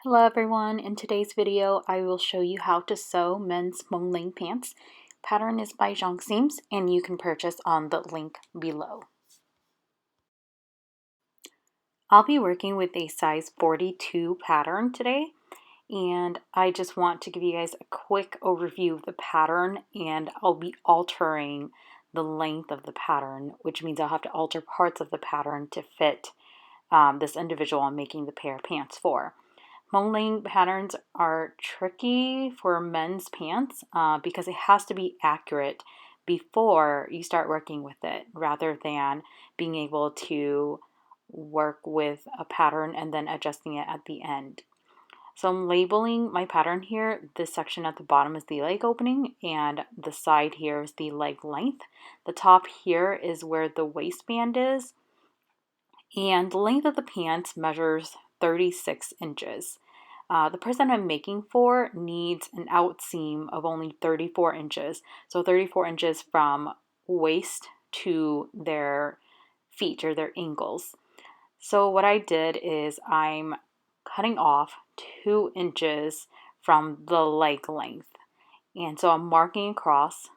Hello everyone, in today's video I will show you how to sew men's Hmoob pants. Pattern is by XiongSeams and you can purchase on the link below. I'll be working with a size 42 pattern today, and I just want to give you guys a quick overview of the pattern, and I'll be altering the length of the pattern, which means I'll have to alter parts of the pattern to fit this individual I'm making the pair of pants for. Hmoob patterns are tricky for men's pants because it has to be accurate before you start working with it, rather than being able to work with a pattern and then adjusting it at the end. So I'm labeling my pattern here. This section at the bottom is the leg opening and the side here is the leg length. The top here is where the waistband is, and the length of the pants measures 36 inches. The person I'm making for needs an out seam of only 34 inches. So 34 inches from waist to their feet or their ankles. So what I did is I'm cutting off 2 inches from the leg length. And so I'm marking across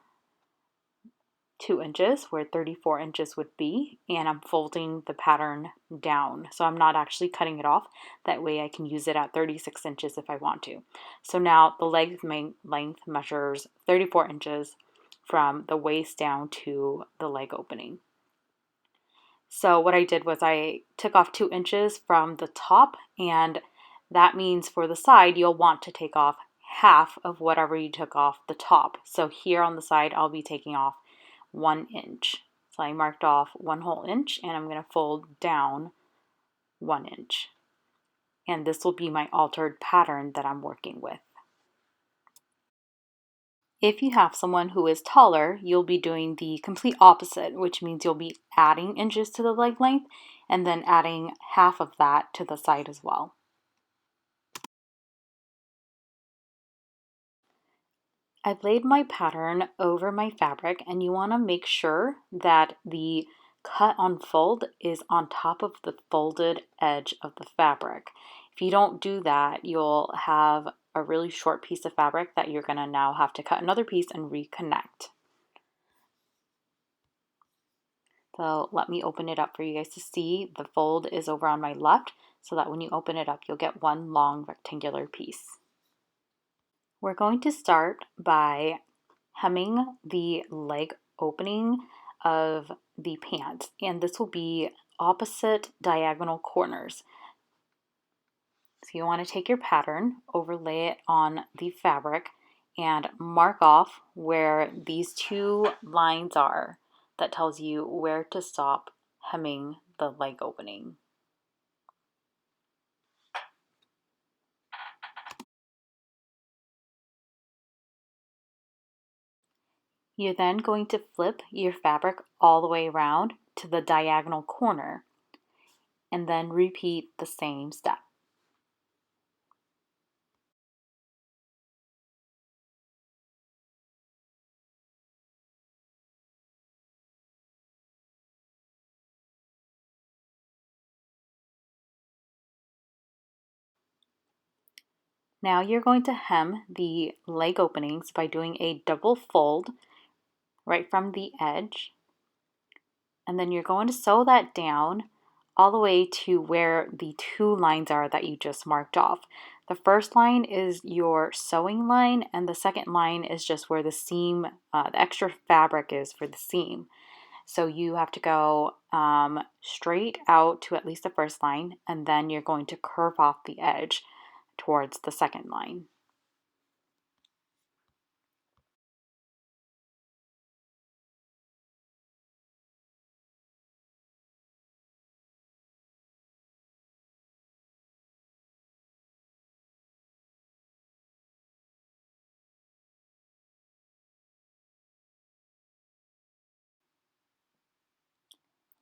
2 inches where 34 inches would be, and I'm folding the pattern down. So I'm not actually cutting it off. That way I can use it at 36 inches if I want to. So now the leg length measures 34 inches from the waist down to the leg opening. So what I did was I took off 2 inches from the top, and that means for the side you'll want to take off half of whatever you took off the top. So here on the side I'll be taking off 1 inch. So I marked off 1 whole inch, and I'm going to fold down 1 inch. And this will be my altered pattern that I'm working with. If you have someone who is taller, you'll be doing the complete opposite, which means you'll be adding inches to the leg length and then adding half of that to the side as well. I've laid my pattern over my fabric, and you want to make sure that the cut on fold is on top of the folded edge of the fabric. If you don't do that, you'll have a really short piece of fabric that you're going to now have to cut another piece and reconnect. So let me open it up for you guys to see. The fold is over on my left, so that when you open it up, you'll get one long rectangular piece. We're going to start by hemming the leg opening of the pants, and this will be opposite diagonal corners. So you want to take your pattern, overlay it on the fabric, and mark off where these two lines are. That tells you where to stop hemming the leg opening. You're then going to flip your fabric all the way around to the diagonal corner, and then repeat the same step. Now you're going to hem the leg openings by doing a double fold right from the edge, and then you're going to sew that down all the way to where the two lines are that you just marked off. The first line is your sewing line, and the second line is just where the seam, the extra fabric is for the seam. So you have to go straight out to at least the first line, and then you're going to curve off the edge towards the second line.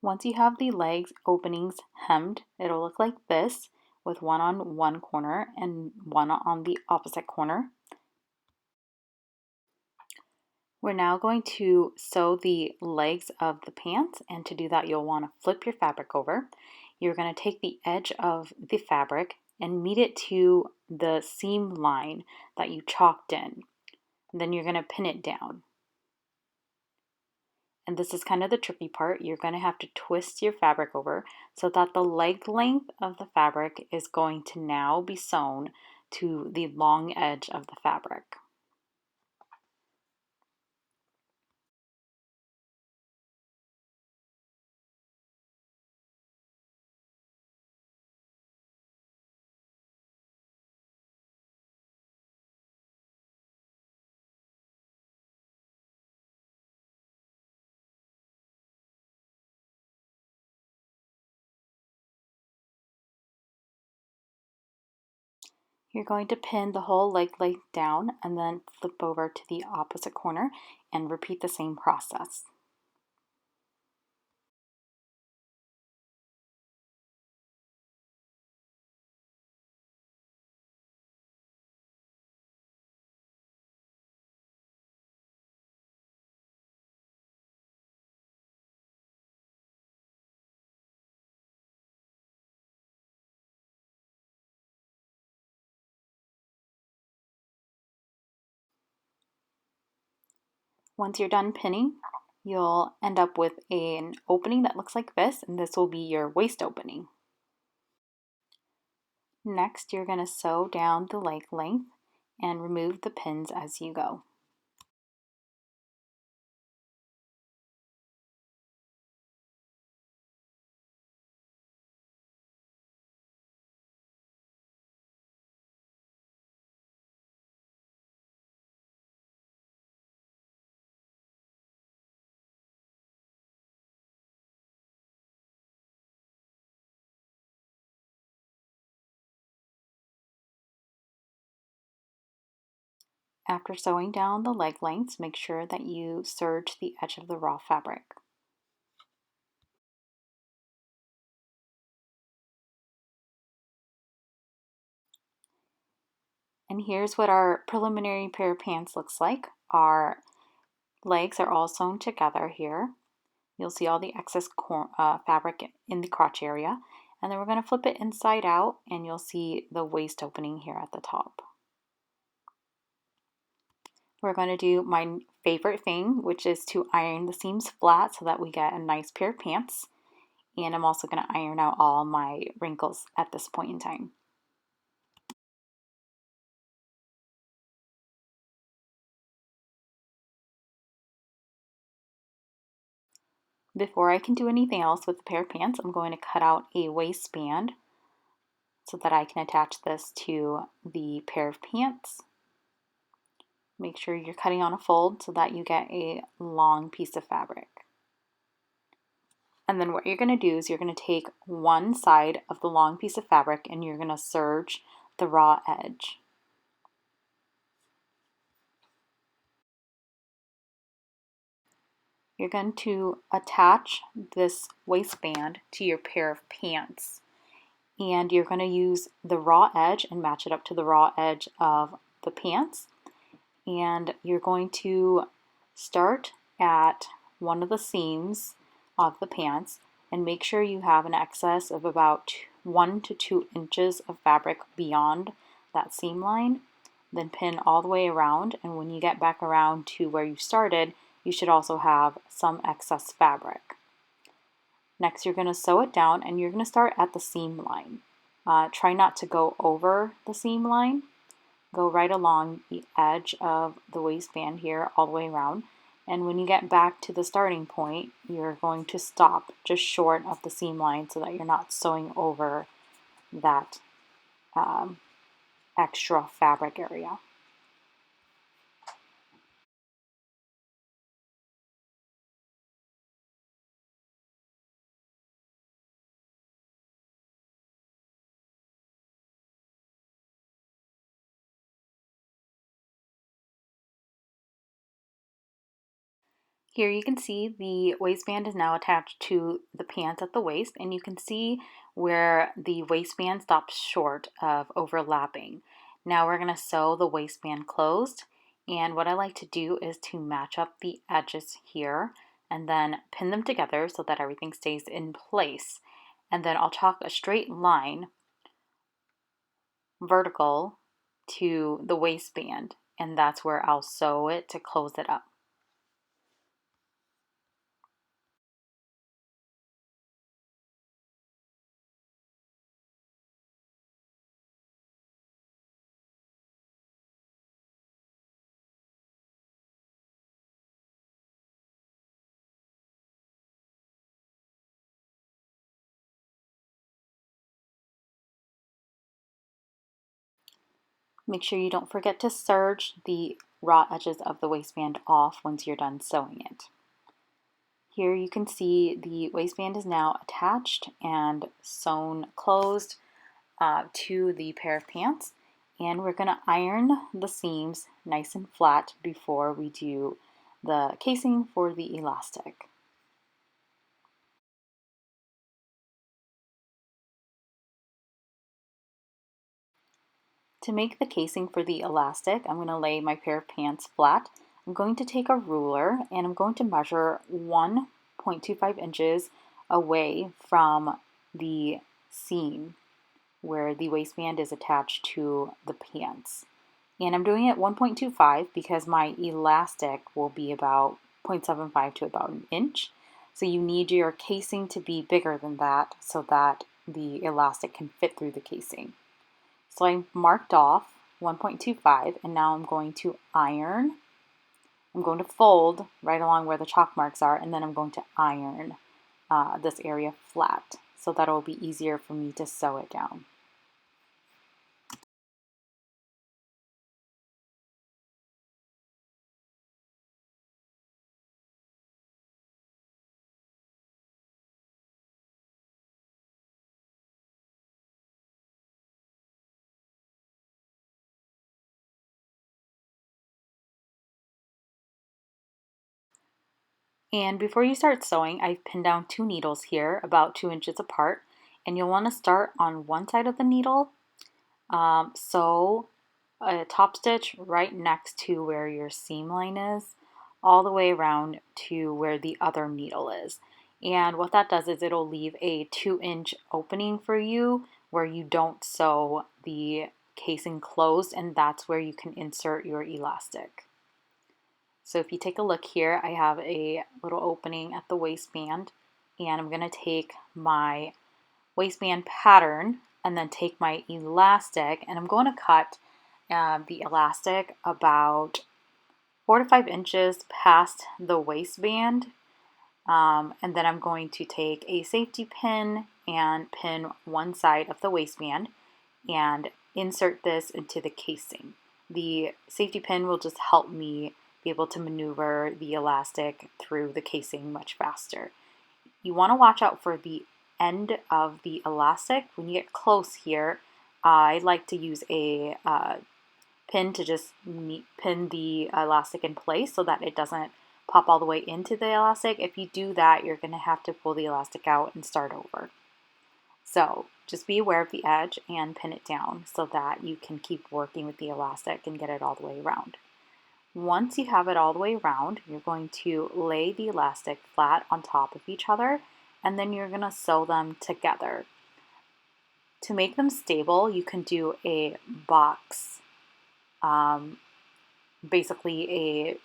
Once you have the legs openings hemmed, it'll look like this, with one on one corner and one on the opposite corner. We're now going to sew the legs of the pants, and to do that you'll want to flip your fabric over. You're going to take the edge of the fabric and meet it to the seam line that you chalked in. Then you're going to pin it down. And this is kind of the tricky part. You're going to have to twist your fabric over so that the leg length of the fabric is going to now be sewn to the long edge of the fabric. You're going to pin the whole leg length down and then flip over to the opposite corner and repeat the same process. Once you're done pinning, you'll end up with an opening that looks like this, and this will be your waist opening. Next, you're going to sew down the leg length and remove the pins as you go. After sewing down the leg lengths, make sure that you serge the edge of the raw fabric. And here's what our preliminary pair of pants looks like. Our legs are all sewn together here. You'll see all the excess fabric in the crotch area. And then we're going to flip it inside out and you'll see the waist opening here at the top. We're going to do my favorite thing, which is to iron the seams flat so that we get a nice pair of pants. And I'm also going to iron out all my wrinkles at this point in time. Before I can do anything else with the pair of pants, I'm going to cut out a waistband so that I can attach this to the pair of pants. Make sure you're cutting on a fold so that you get a long piece of fabric. And then what you're going to do is you're going to take one side of the long piece of fabric and you're going to serge the raw edge. You're going to attach this waistband to your pair of pants. And you're going to use the raw edge and match it up to the raw edge of the pants. And you're going to start at one of the seams of the pants and make sure you have an excess of about 1 to 2 inches of fabric beyond that seam line. Then pin all the way around, and when you get back around to where you started, you should also have some excess fabric. Next, you're going to sew it down and you're going to start at the seam line. Try not to go over the seam line. Go right along the edge of the waistband here all the way around. And when you get back to the starting point, you're going to stop just short of the seam line so that you're not sewing over that extra fabric area. Here you can see the waistband is now attached to the pants at the waist, and you can see where the waistband stops short of overlapping. Now we're going to sew the waistband closed, and what I like to do is to match up the edges here and then pin them together so that everything stays in place. And then I'll chalk a straight line vertical to the waistband, and that's where I'll sew it to close it up. Make sure you don't forget to serge the raw edges of the waistband off once you're done sewing it. Here you can see the waistband is now attached and sewn closed to the pair of pants, and we're going to iron the seams nice and flat before we do the casing for the elastic. To make the casing for the elastic, I'm going to lay my pair of pants flat. I'm going to take a ruler and I'm going to measure 1.25 inches away from the seam where the waistband is attached to the pants. And I'm doing it 1.25 because my elastic will be about 0.75 to about an inch. So you need your casing to be bigger than that so that the elastic can fit through the casing. So I marked off 1.25 and now I'm going to iron. I'm going to fold right along where the chalk marks are, and then I'm going to iron this area flat so that it will be easier for me to sew it down. And before you start sewing, I've pinned down 2 needles here about 2 inches apart, and you'll want to start on one side of the needle, sew a top stitch right next to where your seam line is, all the way around to where the other needle is. And what that does is it'll leave a 2-inch opening for you where you don't sew the casing closed, and that's where you can insert your elastic. So if you take a look here, I have a little opening at the waistband, and I'm going to take my waistband pattern and then take my elastic, and I'm going to cut the elastic about 4 to 5 inches past the waistband, and then I'm going to take a safety pin and pin one side of the waistband and insert this into the casing. The safety pin will just help me be able to maneuver the elastic through the casing much faster. You want to watch out for the end of the elastic. When you get close here, I like to use a pin to just pin the elastic in place so that it doesn't pop all the way into the elastic. If you do that, you're going to have to pull the elastic out and start over. So just be aware of the edge and pin it down so that you can keep working with the elastic and get it all the way around. Once you have it all the way around, you're going to lay the elastic flat on top of each other, and then you're going to sew them together. To make them stable, you can do a box, basically a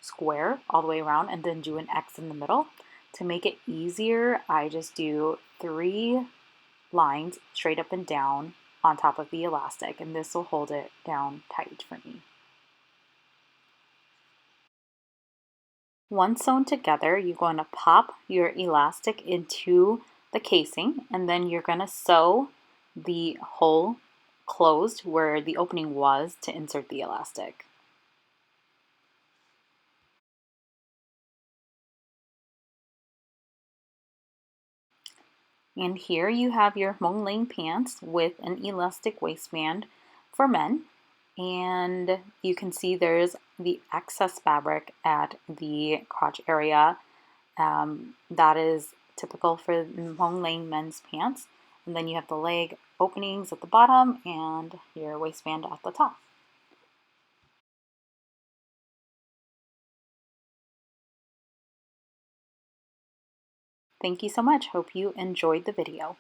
square all the way around, and then do an X in the middle. To make it easier, I just do 3 lines straight up and down on top of the elastic, and this will hold it down tight for me. Once sewn together, you're going to pop your elastic into the casing, and then you're going to sew the hole closed where the opening was to insert the elastic. And here you have your Hmoob pants with an elastic waistband for men. And you can see there's the excess fabric at the crotch area. That is typical for Hmoob men's pants. And then you have the leg openings at the bottom and your waistband at the top. Thank you so much. Hope you enjoyed the video.